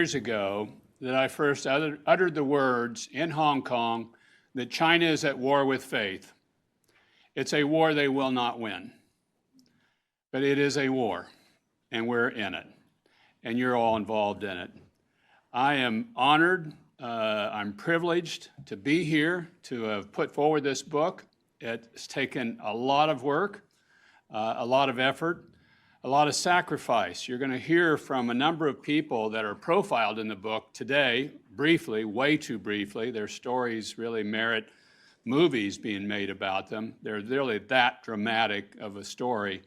Years ago that I first uttered the words in Hong Kong that China is at war with faith. It's a war they will not win, but it is a war, and we're in it, and you're all involved in it. I am honored, I'm privileged to be here, to have put forward this book. It's taken a lot of work, a lot of effort, a lot of sacrifice. You're going to hear from a number of people that are profiled in the book today, briefly, way too briefly. Their stories really merit movies being made about them. They're really that dramatic of a story.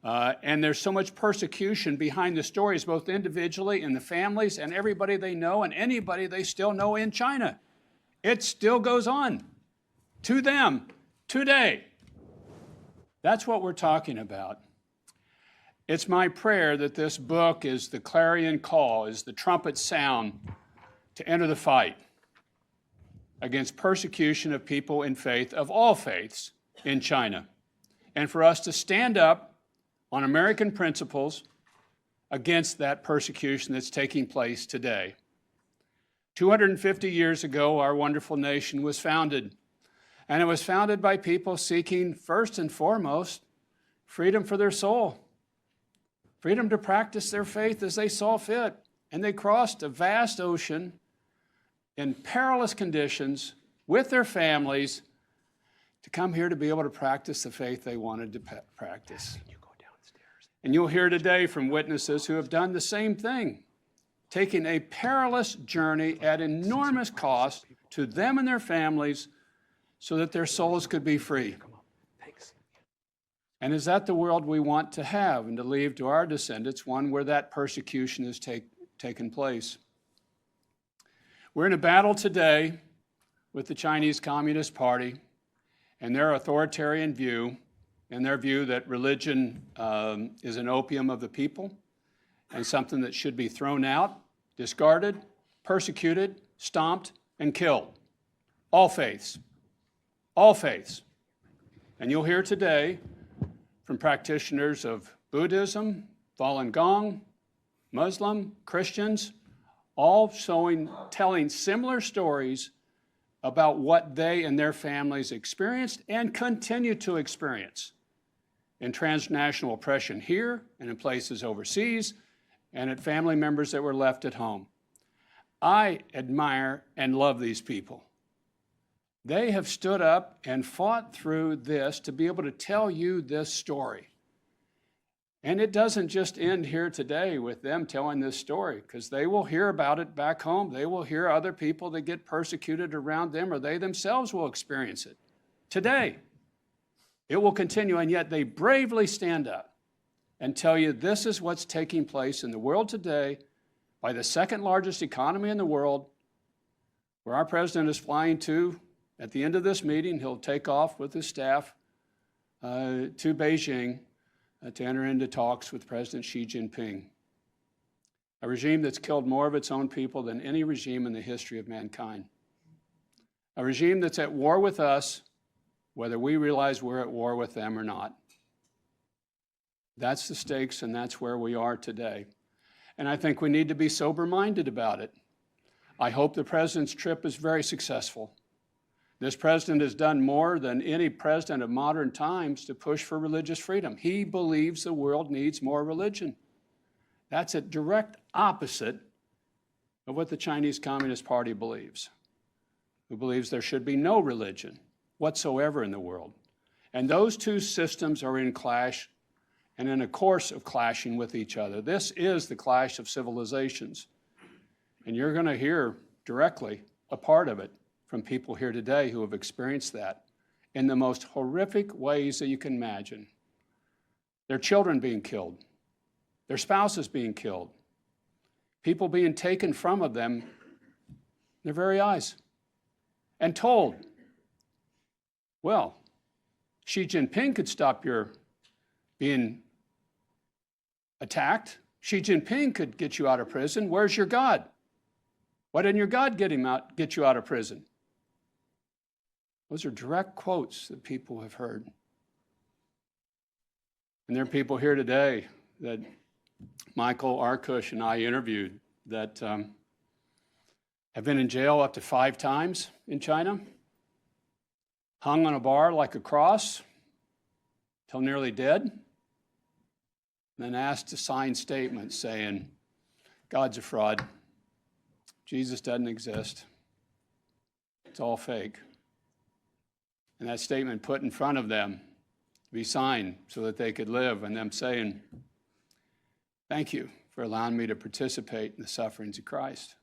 And there's so much persecution behind the stories, both individually and the families and everybody they know and anybody they still know in China. It still goes on to them today. That's what we're talking about. It's my prayer that this book is the clarion call, is the trumpet sound to enter the fight against persecution of people in faith, of all faiths, in China, and for us to stand up on American principles against that persecution that's taking place today. 250 years ago, our wonderful nation was founded, and it was founded by people seeking, first and foremost, freedom for their soul. Freedom to practice their faith as they saw fit. And they crossed a vast ocean in perilous conditions with their families to come here to be able to practice the faith they wanted to practice. And you'll hear today from witnesses who have done the same thing, taking a perilous journey at enormous cost to them and their families so that their souls could be free. And is that the world we want to have and to leave to our descendants, one where that persecution has taken place? We're in a battle today with the Chinese Communist Party and their authoritarian view, and their view that religion is an opium of the people and something that should be thrown out, discarded, persecuted, stomped, and killed. All faiths. All faiths. And you'll hear today from practitioners of Buddhism, Falun Gong, Muslim, Christians, all telling similar stories about what they and their families experienced and continue to experience in transnational oppression here and in places overseas and at family members that were left at home. I admire and love these people. They have stood up and fought through this to be able to tell you this story. And it doesn't just end here today with them telling this story, because they will hear about it back home. They will hear other people that get persecuted around them, or they themselves will experience it. Today, it will continue, and yet they bravely stand up and tell you this is what's taking place in the world today by the second largest economy in the world, where our president is flying to. At the end of this meeting, he'll take off with his staff to Beijing to enter into talks with President Xi Jinping, a regime that's killed more of its own people than any regime in the history of mankind, a regime that's at war with us, whether we realize we're at war with them or not. That's the stakes, and that's where we are today. And I think we need to be sober-minded about it. I hope the president's trip is very successful. This president has done more than any president of modern times to push for religious freedom. He believes the world needs more religion. That's a direct opposite of what the Chinese Communist Party believes, who believes there should be no religion whatsoever in the world. And those two systems are in clash and in a course of clashing with each other. This is the clash of civilizations. And you're going to hear directly a part of it from people here today who have experienced that in the most horrific ways that you can imagine. Their children being killed, their spouses being killed, people being taken from of them in their very eyes and told, well, Xi Jinping could stop your being attacked. Xi Jinping could get you out of prison. Where's your God? Why didn't your God get you out of prison? Those are direct quotes that people have heard. And there are people here today that Michael Arkush and I interviewed that have been in jail up to 5 times in China, hung on a bar like a cross till nearly dead, and then asked to sign statements saying, God's a fraud, Jesus doesn't exist, it's all fake. And that statement put in front of them to be signed so that they could live, and them saying, thank you for allowing me to participate in the sufferings of Christ.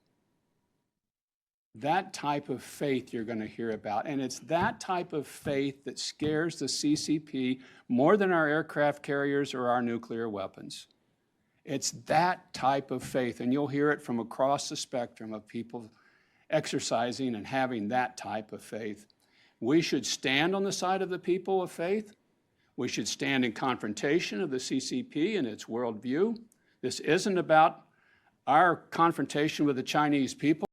That type of faith you're going to hear about, and it's that type of faith that scares the CCP more than our aircraft carriers or our nuclear weapons. It's that type of faith, and you'll hear it from across the spectrum of people exercising and having that type of faith. We should stand on the side of the people of faith. We should stand in confrontation of the CCP and its worldview. This isn't about our confrontation with the Chinese people.